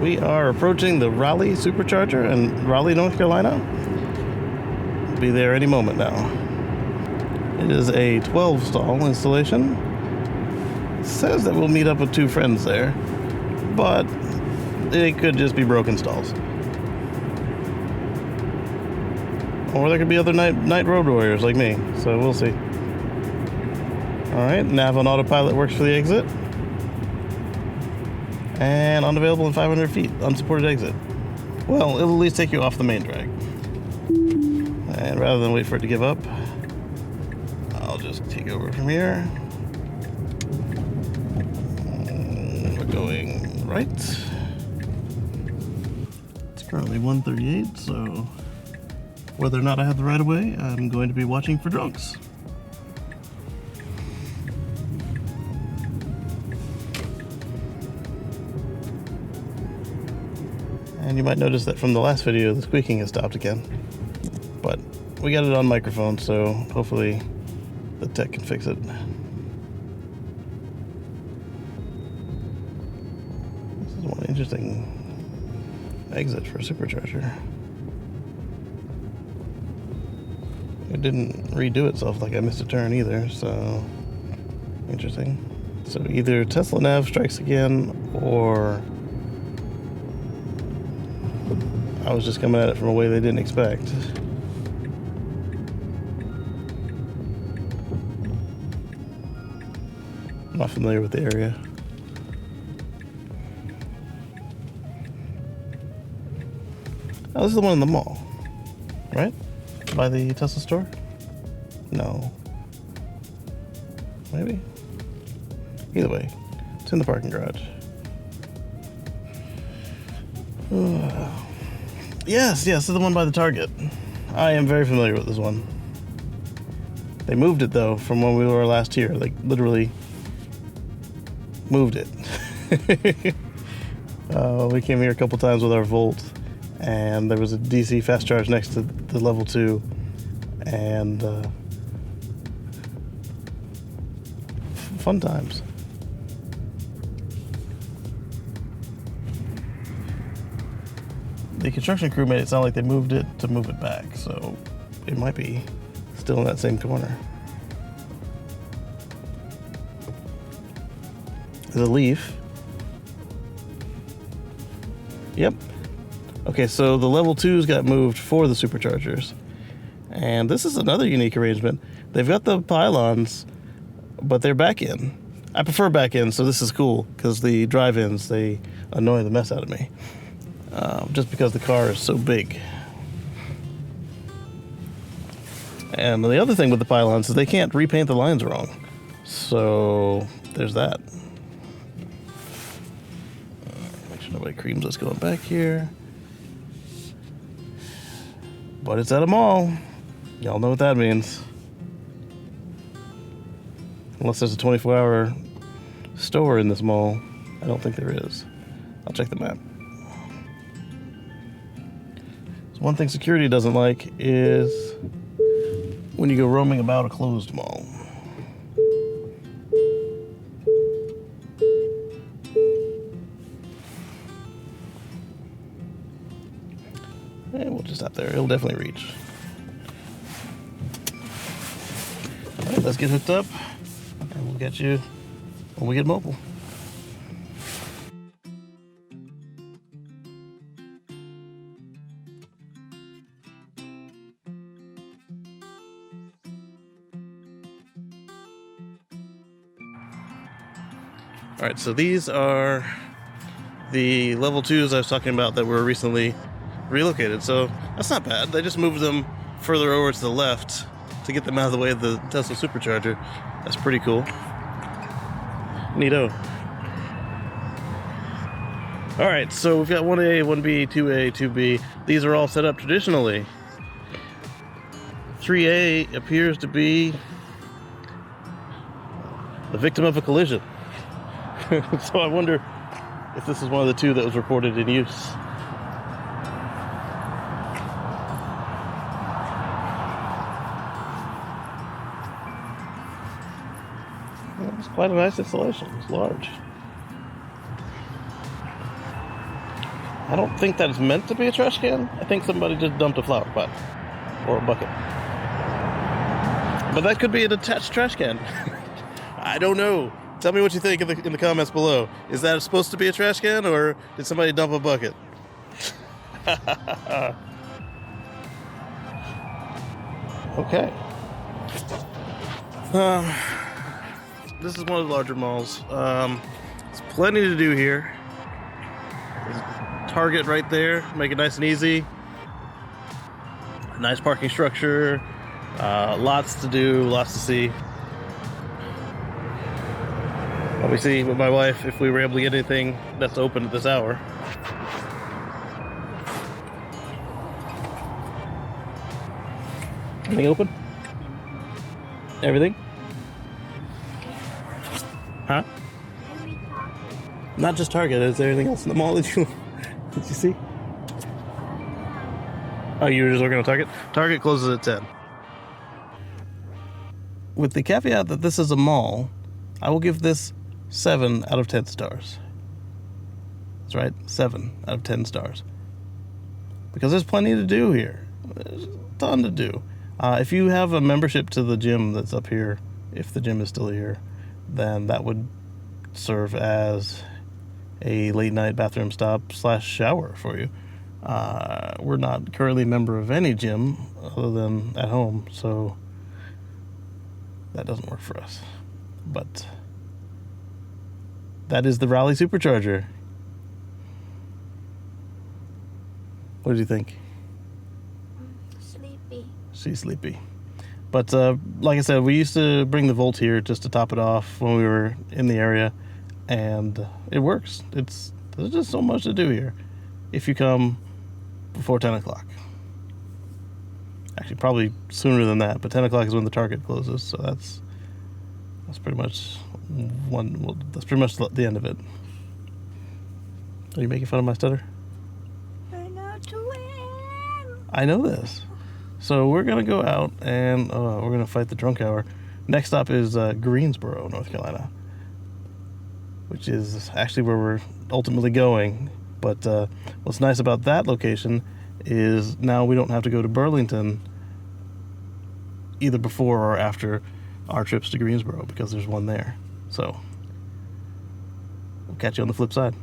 We are approaching the Raleigh Supercharger in Raleigh, North Carolina. Be there any moment now. It is a 12 stall installation. It says that we'll meet up with 2 friends there, but it could just be broken stalls. Or there could be other night road warriors like me, so we'll see. Alright, nav on autopilot works for the exit. And unavailable in 500 feet, unsupported exit. Well, it'll at least take you off the main drag. And rather than wait for it to give up, I'll just take over from here. We're going right. It's currently 1:38, so whether or not I have the right of way, I'm going to be watching for drunks. And you might notice that from the last video, the squeaking has stopped again. But we got it on microphone, so hopefully the tech can fix it. This is one interesting exit for a supercharger. It didn't redo itself like I missed a turn either, so interesting. So either Tesla nav strikes again, or I was just coming at it from a way they didn't expect. I'm not familiar with the area. Oh, this is the one in the mall, right? By the Tesla store? No. Maybe? Either way, it's in the parking garage. Yes, this is the one by the Target. I am very familiar with this one. They moved it though from when we were last here. Like literally moved it. We came here a couple times with our Volt, and there was a DC fast charge next to the level 2, and fun times. The construction crew made it sound like they moved it to move it back, so it might be still in that same corner. There's a Leaf. Yep. Okay, so the level 2s got moved for the superchargers. And this is another unique arrangement. They've got the pylons, but they're back in. I prefer back in, so this is cool, because the drive-ins, they annoy the mess out of me. Just because the car is so big. And the other thing with the pylons is they can't repaint the lines wrong. So there's that. Make sure nobody creams us going back here. But it's at a mall. Y'all know what that means. Unless there's a 24-hour store in this mall. I don't think there is. I'll check the map. One thing security doesn't like is when you go roaming about a closed mall. And we'll just stop there. It'll definitely reach. All right, let's get hooked up, and we'll get you when we get mobile. All right, so these are the level 2s I was talking about that were recently relocated. So that's not bad. They just moved them further over to the left to get them out of the way of the Tesla Supercharger. That's pretty cool. Neato. All right, so we've got 1A, 1B, 2A, 2B. These are all set up traditionally. 3A appears to be the victim of a collision. So I wonder if this is one of the 2 that was reported in use. Well, it's quite a nice installation. It's large. I don't think that is meant to be a trash can. I think somebody just dumped a flower pot or a bucket. But that could be an attached trash can. I don't know. Tell me what you think in the comments below. Is that supposed to be a trash can, or did somebody dump a bucket? Okay. This is one of the larger malls. There's plenty to do here. There's a Target right there. Make it nice and easy. Nice parking structure. Lots to do, lots to see. Let me see with my wife if we were able to get anything that's open at this hour. Anything open? Everything? Huh? Not just Target. Is there anything else in the mall that you see? Oh, you were just working on Target? Target closes at 10. With the caveat that this is a mall, I will give this 7 out of 10 stars. That's right, 7 out of 10 stars. Because there's plenty to do here. There's a ton to do. If you have a membership to the gym that's up here, if the gym is still here, then that would serve as a late night bathroom stop / shower for you. We're not currently a member of any gym other than at home, so that doesn't work for us. But that is the Raleigh Supercharger. What did you think? Sleepy. She's sleepy. But like I said, we used to bring the Volt here just to top it off when we were in the area, and it works. There's just so much to do here if you come before 10 o'clock. Actually, probably sooner than that, but 10 o'clock is when the Target closes, so that's pretty much that's pretty much the end of it. Are you making fun of my stutter? I know this. So we're going to go out and we're going to fight the drunk hour. Next stop is Greensboro, North Carolina, which is actually where we're ultimately going. But what's nice about that location is now we don't have to go to Burlington either before or after our trips to Greensboro because there's one there. So we'll catch you on the flip side.